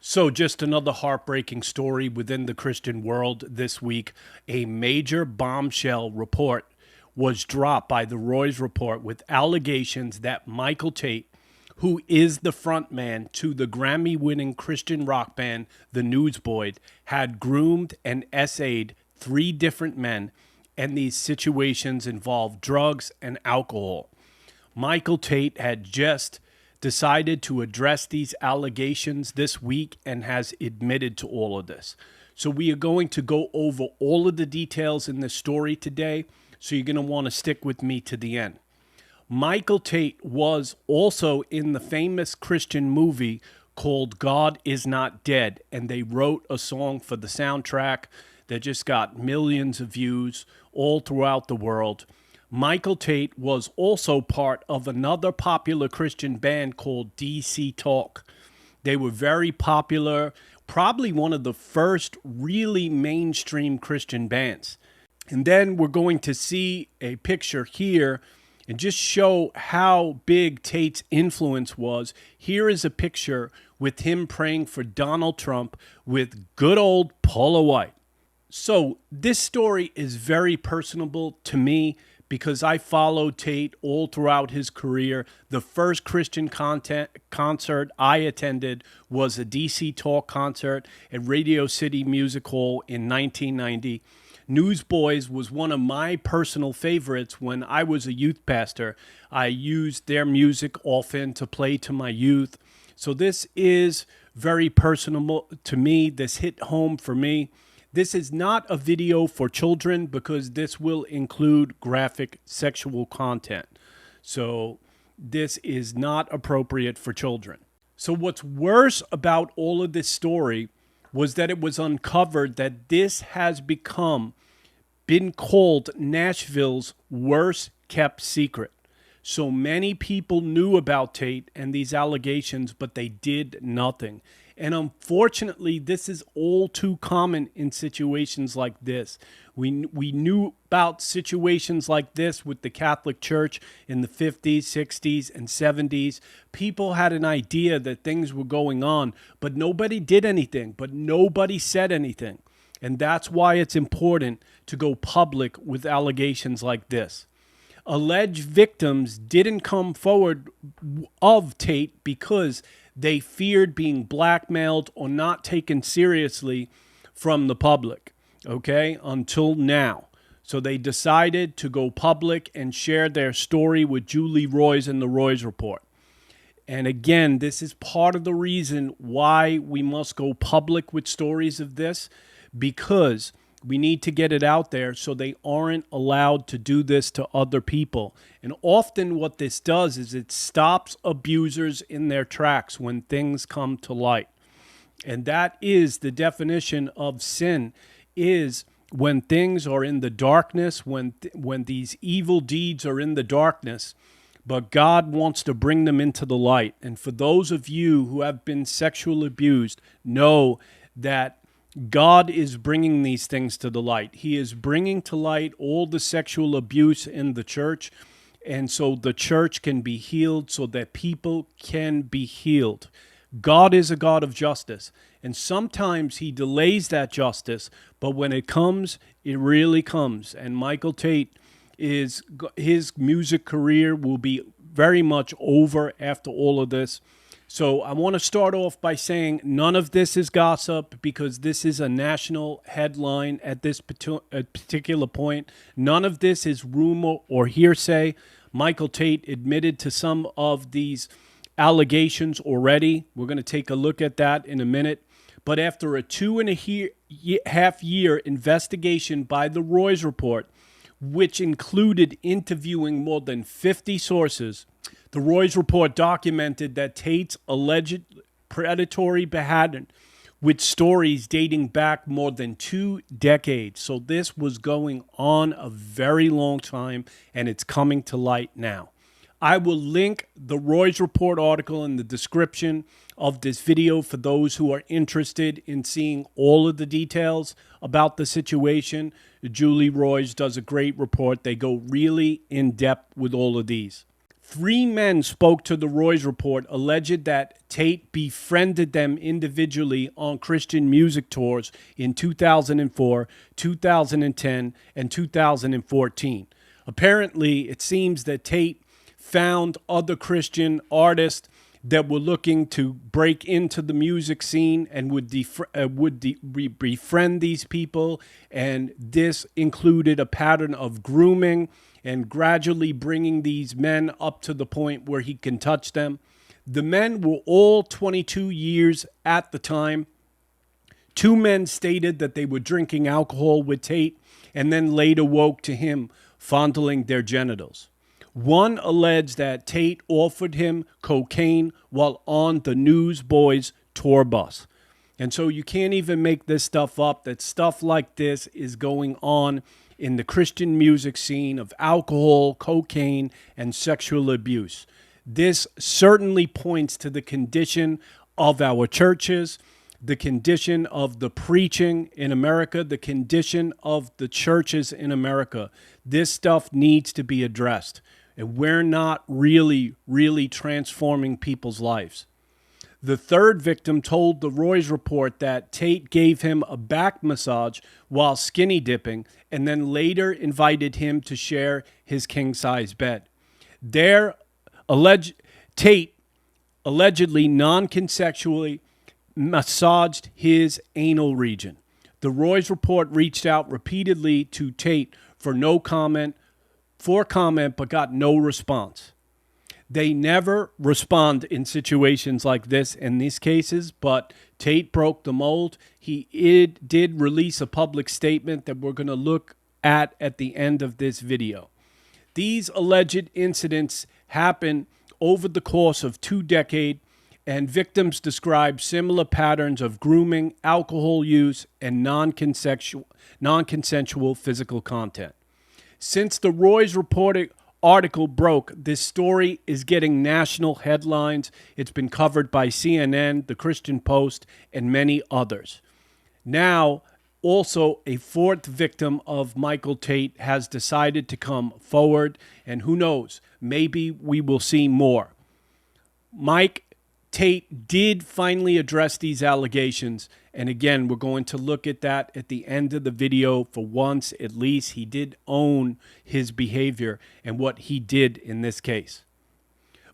So, just another heartbreaking story within the Christian world this week. A major bombshell report was dropped by the Roy's Report with allegations that Michael Tait, who is the frontman to the Grammy winning Christian rock band, the Newsboys, had groomed and essayed three different men, and these situations involved drugs and alcohol. Michael Tait had just decided to address these allegations this week and has admitted to all of this. So we are going to go over all of the details in this story today, so you're going to want to stick with me to the end. Michael Tait was also in the famous Christian movie called God Is Not Dead, and they wrote a song for the soundtrack that just got millions of views all throughout the world. Michael Tait was also part of another popular Christian band called DC Talk. They were very popular, probably one of the first really mainstream Christian bands. And then we're going to see a picture here and just show how big Tait's influence was. Here is a picture with him praying for Donald Trump with good old Paula White. So this story is very personable to me because I followed Tait all throughout his career. The first Christian concert I attended was a DC Talk concert at Radio City Music Hall in 1990. Newsboys was one of my personal favorites when I was a youth pastor. I used their music often to play to my youth. So this is very personal to me. This hit home for me. This is not a video for children because this will include graphic sexual content. So this is not appropriate for children. So what's worse about all of this story was that it was uncovered that this has been called Nashville's worst kept secret. So many people knew about Tait and these allegations, but they did nothing. And unfortunately, this is all too common in situations like this. We knew about situations like this with the Catholic Church in the 50s, 60s, and 70s. People had an idea that things were going on, but nobody did anything, but nobody said anything. And that's why it's important to go public with allegations like this. Alleged victims didn't come forward of Tait because they feared being blackmailed or not taken seriously from the public, okay, until now. So they decided to go public and share their story with Julie Roys and the Roys Report. And again, this is part of the reason why we must go public with stories of this, because we need to get it out there so they aren't allowed to do this to other people. And often what this does is it stops abusers in their tracks when things come to light. And that is the definition of sin, is when things are in the darkness, when these evil deeds are in the darkness, but God wants to bring them into the light. And for those of you who have been sexually abused, know that God is bringing these things to the light. He is bringing to light all the sexual abuse in the church, and so the church can be healed, so that people can be healed. God is a God of justice, and sometimes he delays that justice, but when it comes, it really comes. And Michael Tait, his music career will be very much over after all of this. So I want to start off by saying none of this is gossip, because this is a national headline at this particular point. None of this is rumor or hearsay. Michael Tait admitted to some of these allegations already. We're going to take a look at that in a minute. But after a 2.5 year investigation by the Roy's Report, which included interviewing more than 50 sources, the Roy's Report documented that Tait's alleged predatory behavior with stories dating back more than 2 decades. So this was going on a very long time, and it's coming to light now. I will link the Roy's Report article in the description of this video for those who are interested in seeing all of the details about the situation. Julie Roys does a great report. They go really in depth with all of these. 3 men spoke to the Roys Report, alleged that Tait befriended them individually on Christian music tours in 2004, 2010, and 2014. Apparently, it seems that Tait found other Christian artists that were looking to break into the music scene and would befriend these people. And this included a pattern of grooming and gradually bringing these men up to the point where he can touch them. The men were all 22 years at the time. 2 men stated that they were drinking alcohol with Tait and then later woke to him fondling their genitals. One alleged that Tait offered him cocaine while on the Newsboys tour bus. And so you can't even make this stuff up, that stuff like this is going on in the Christian music scene of alcohol, cocaine, and sexual abuse. This certainly points to the condition of our churches, the condition of the preaching in America, the condition of the churches in America. This stuff needs to be addressed. And we're not really transforming people's lives. The third victim told the Roys Report that Tait gave him a back massage while skinny dipping and then later invited him to share his king-size bed. Tait allegedly non-consensually massaged his anal region. The Roys Report reached out repeatedly to Tait for comment, but got no response. They never respond in situations like this in these cases, but Tait broke the mold. He did release a public statement that we're going to look at the end of this video. These alleged incidents happen over the course of 2 decades, and victims describe similar patterns of grooming, alcohol use, and non-consensual physical content. Since the Roys Report article broke, this story is getting national headlines. It's been covered by CNN, The Christian Post, and many others. Now, also, a 4th victim of Michael Tait has decided to come forward, and who knows, maybe we will see more. Mike Tait did finally address these allegations, and again, we're going to look at that at the end of the video. For once, at least, he did own his behavior and what he did in this case.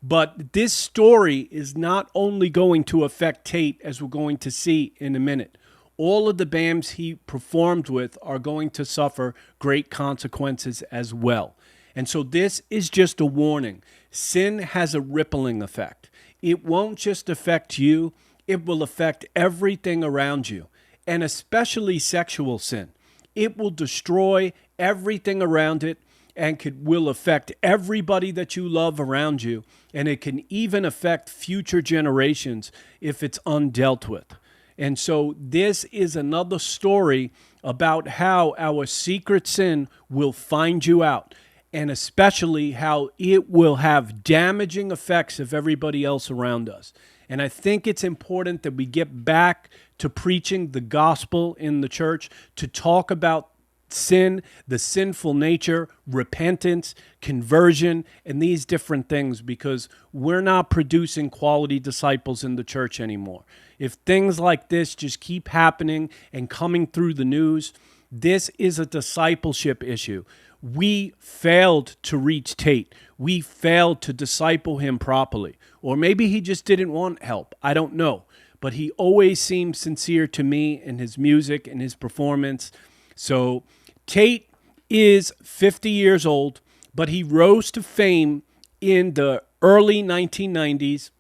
But this story is not only going to affect Tait, as we're going to see in a minute. All of the bands he performed with are going to suffer great consequences as well. And so this is just a warning. Sin has a rippling effect. It won't just affect you, it will affect everything around you, and especially sexual sin. It will destroy everything around it and will affect everybody that you love around you, and it can even affect future generations if it's undealt with. And so this is another story about how our secret sin will find you out, and especially how it will have damaging effects of everybody else around us. And I think it's important that we get back to preaching the gospel in the church, to talk about sin, the sinful nature, repentance, conversion, and these different things, because we're not producing quality disciples in the church anymore. If things like this just keep happening and coming through the news, this is a discipleship issue. We failed to reach Tait. We failed to disciple him properly. Or maybe he just didn't want help. I don't know. But he always seemed sincere to me in his music and his performance. So Tait is 50 years old, but he rose to fame in the early 1990s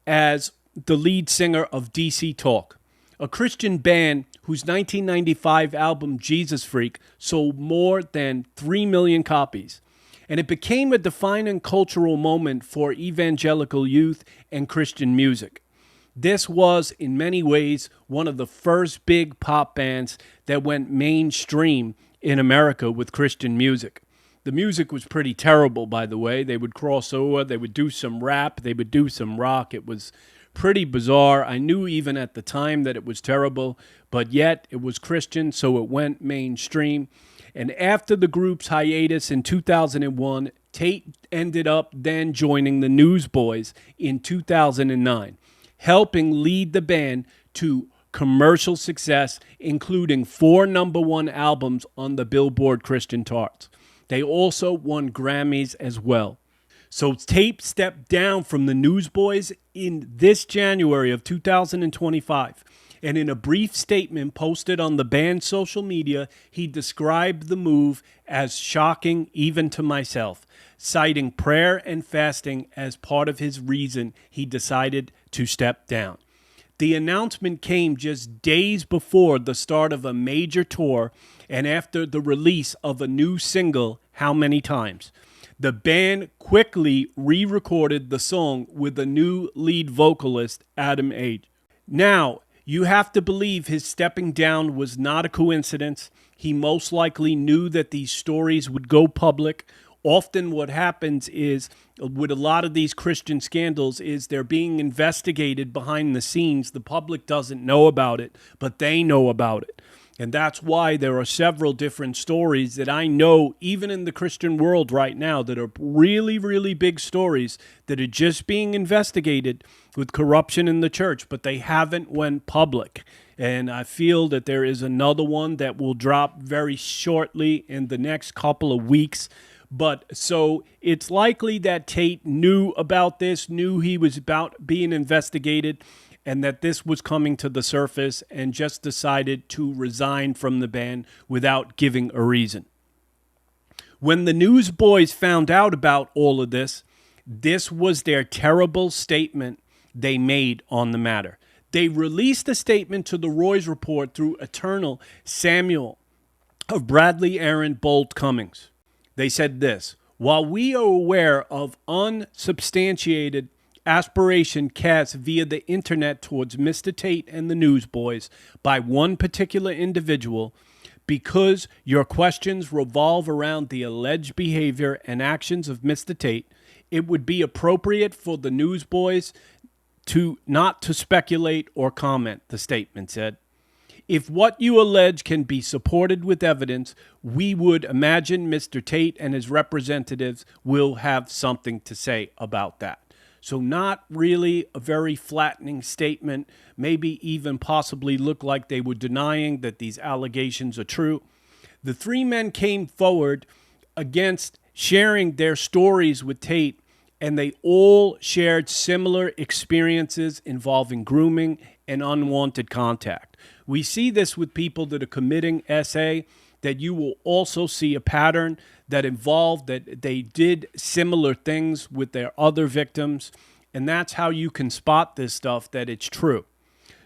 as the lead singer of DC Talk, a Christian band whose 1995 album Jesus Freak sold more than 3 million copies. And it became a defining cultural moment for evangelical youth and Christian music. This was, in many ways, one of the first big pop bands that went mainstream in America with Christian music. The music was pretty terrible, by the way. They would cross over, they would do some rap, they would do some rock. It was pretty bizarre. I knew even at the time that it was terrible, but yet it was Christian, so it went mainstream. And after the group's hiatus in 2001, Tait ended up then joining the Newsboys in 2009, helping lead the band to commercial success, including 4 #1 albums on the Billboard Christian charts. They also won Grammys as well. So Tait stepped down from the Newsboys in this January of 2025. And in a brief statement posted on the band's social media, he described the move as shocking even to myself, citing prayer and fasting as part of his reason he decided to step down. The announcement came just days before the start of a major tour and after the release of a new single, How Many Times. The band quickly re-recorded the song with a new lead vocalist, Adam Age. Now, you have to believe his stepping down was not a coincidence. He most likely knew that these stories would go public. Often what happens is, with a lot of these Christian scandals, is they're being investigated behind the scenes. The public doesn't know about it, but they know about it. And that's why there are several different stories that I know, even in the Christian world right now, that are really, really big stories that are just being investigated with corruption in the church, but they haven't went public. And I feel that there is another one that will drop very shortly in the next couple of weeks. But so it's likely that Tait knew about this, knew he was about being investigated, and that this was coming to the surface and just decided to resign from the band without giving a reason. When the Newsboys found out about all of this, this was their terrible statement they made on the matter. They released a statement to the Roys Report through Eternal Samuel of Bradley Aaron Bolt Cummings. They said this: while we are aware of unsubstantiated aspiration cast via the internet towards Mr. Tait and the Newsboys by one particular individual, because your questions revolve around the alleged behavior and actions of Mr. Tait, it would be appropriate for the Newsboys not to speculate or comment, the statement said. If what you allege can be supported with evidence, we would imagine Mr. Tait and his representatives will have something to say about that. So not really a very flattening statement, maybe even possibly look like they were denying that these allegations are true. The 3 men came forward against sharing their stories with Tait, and they all shared similar experiences involving grooming and unwanted contact. We see this with people that are committing SA, that you will also see a pattern that involved that they did similar things with their other victims, and that's how you can spot this stuff, that it's true.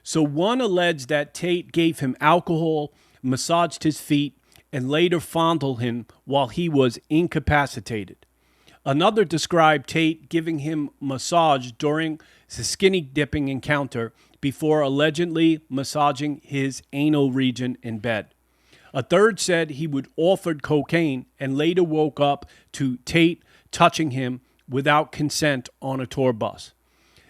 So one alleged that Tait gave him alcohol, massaged his feet, and later fondled him while he was incapacitated. Another described Tait giving him massage during the skinny dipping encounter before allegedly massaging his anal region in bed. A third said he would offered cocaine and later woke up to Tait touching him without consent on a tour bus.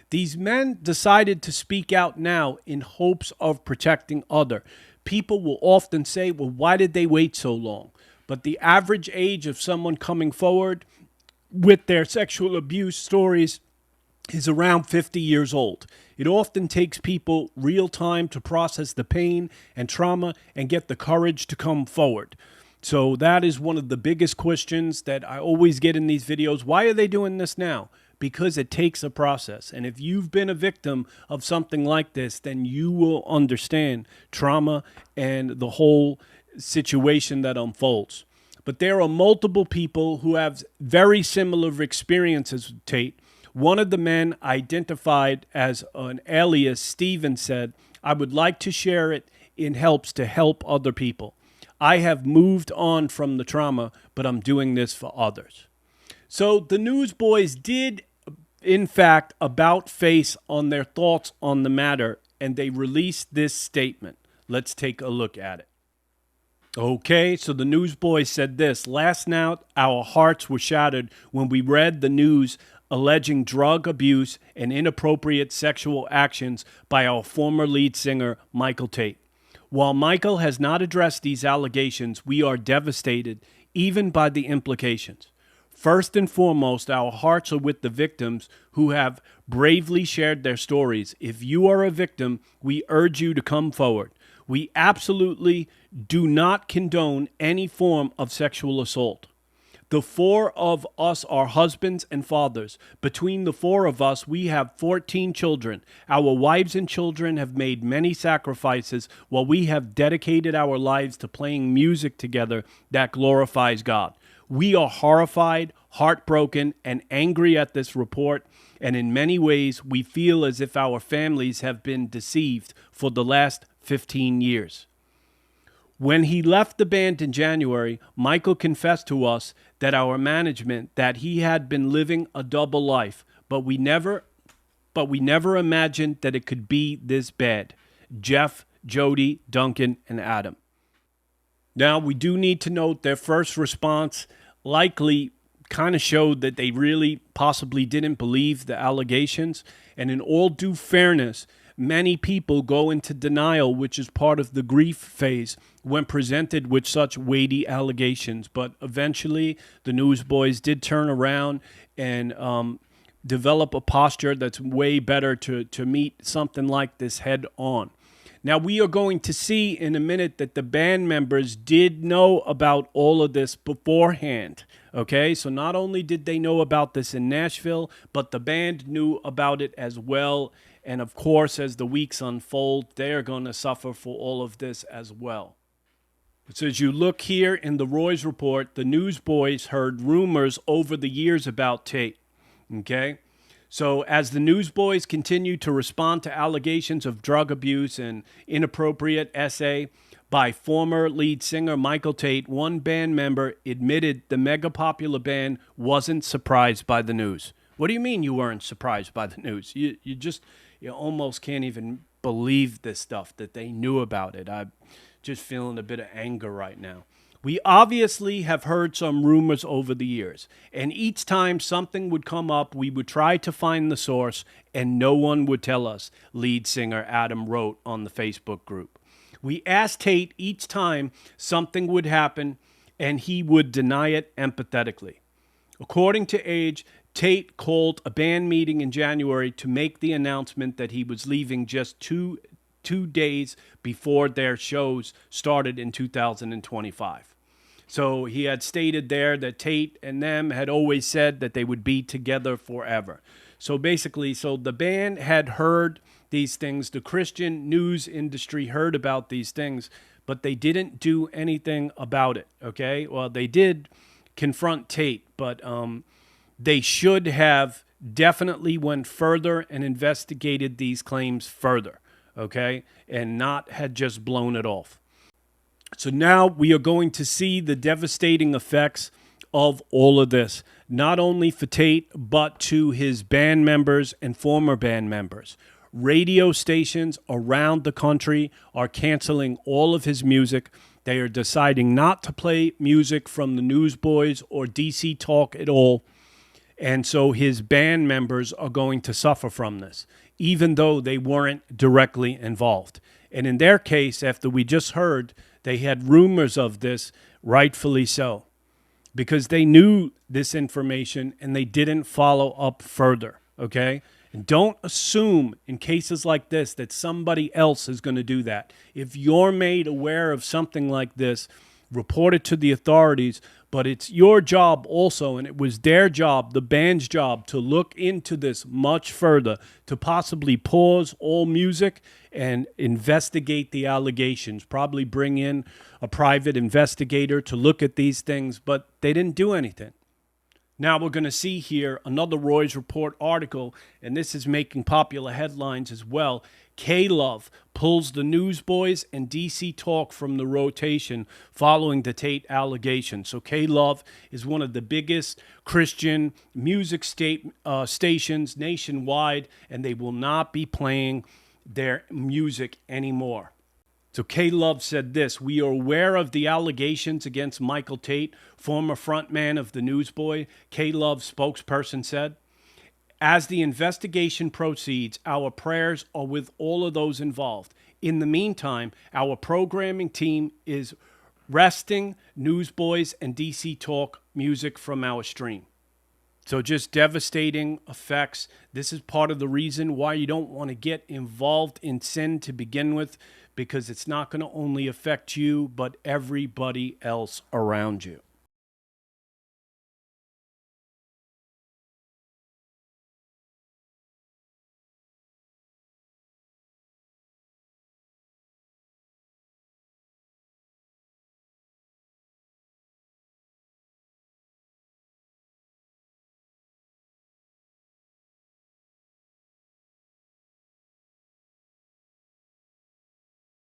These men decided to speak out now in hopes of protecting others. People will often say, well, why did they wait so long? But the average age of someone coming forward with their sexual abuse stories is around 50 years old. It often takes people real time to process the pain and trauma and get the courage to come forward. So that is one of the biggest questions that I always get in these videos. Why are they doing this now? Because it takes a process. And if you've been a victim of something like this, then you will understand trauma and the whole situation that unfolds. But there are multiple people who have very similar experiences with Tait. One of the men identified as an alias, Steven, said, I would like to share it in helps to help other people. I have moved on from the trauma, but I'm doing this for others. So the Newsboys did, in fact, about face on their thoughts on the matter, and they released this statement. Let's take a look at it. Okay, so the Newsboys said this: last night, our hearts were shattered when we read the news alleging drug abuse and inappropriate sexual actions by our former lead singer, Michael Tait. While Michael has not addressed these allegations, we are devastated even by the implications. First and foremost, our hearts are with the victims who have bravely shared their stories. If you are a victim, we urge you to come forward. We absolutely do not condone any form of sexual assault. The four of us are husbands and fathers. Between the four of us, we have 14 children. Our wives and children have made many sacrifices while we have dedicated our lives to playing music together that glorifies God. We are horrified, heartbroken, and angry at this report, and in many ways, we feel as if our families have been deceived for the last 15 years. When he left the band in January, Michael confessed to us that our management that he had been living a double life, but we never imagined that it could be this bad. Jeff, Jody, Duncan, and Adam. Now, we do need to note their first response likely kind of showed that they really possibly didn't believe the allegations, and in all due fairness, many people go into denial, which is part of the grief phase when presented with such weighty allegations. But eventually, the Newsboys did turn around and develop a posture that's way better to meet something like this head on. Now, we are going to see in a minute that the band members did know about all of this beforehand, okay? So not only did they know about this in Nashville, but the band knew about it as well. And of course, as the weeks unfold, they are going to suffer for all of this as well. So as you look here in the Roy's report, the Newsboys heard rumors over the years about Tait, okay? So as the Newsboys continue to respond to allegations of drug abuse and inappropriate essay by former lead singer Michael Tait, one band member admitted the mega popular band wasn't surprised by the news. What do you mean you weren't surprised by the news? You almost can't even believe this stuff, that they knew about it. I'm just feeling a bit of anger right now. We obviously have heard some rumors over the years, and each time something would come up, we would try to find the source, and no one would tell us, lead singer Adam wrote on the Facebook group. We asked Tait each time something would happen, and he would deny it empathetically. According to Age, Tait called a band meeting in January to make the announcement that he was leaving just two days before their shows started in 2025. So he had stated there that Tait and them had always said that they would be together forever. So basically, the band had heard these things. The Christian news industry heard about these things, but they didn't do anything about it, okay? Well, they did confront Tait, but they should have definitely went further and investigated these claims further, okay? And not had just blown it off. So now we are going to see the devastating effects of all of this, not only for Tait, but to his band members and former band members. Radio stations around the country are canceling all of his music. They are deciding not to play music from the Newsboys or DC Talk at all. And so his band members are going to suffer from this, even though they weren't directly involved. And in their case, after we just heard, they had rumors of this, rightfully so, because they knew this information and they didn't follow up further, okay? And don't assume in cases like this that somebody else is going to do that. If you're made aware of something like this, report it to the authorities, but it's your job also, and it was their job, the band's job, to look into this much further, to possibly pause all music and investigate the allegations, probably bring in a private investigator to look at these things, but they didn't do anything. Now we're going to see here another Roy's Report article, and this is making popular headlines as well. K-Love pulls the Newsboys and DC Talk from the rotation following the Tait allegation. So K-Love is one of the biggest Christian music stations nationwide, and they will not be playing their music anymore. So K-Love said this: "We are aware of the allegations against Michael Tait, former frontman of the Newsboys," K-Love's spokesperson said. "As the investigation proceeds, our prayers are with all of those involved. In the meantime, our programming team is wresting Newsboys and DC Talk music from our stream. So just devastating effects. This is part of the reason why you don't want to get involved in sin to begin with, because it's not going to only affect you, but everybody else around you.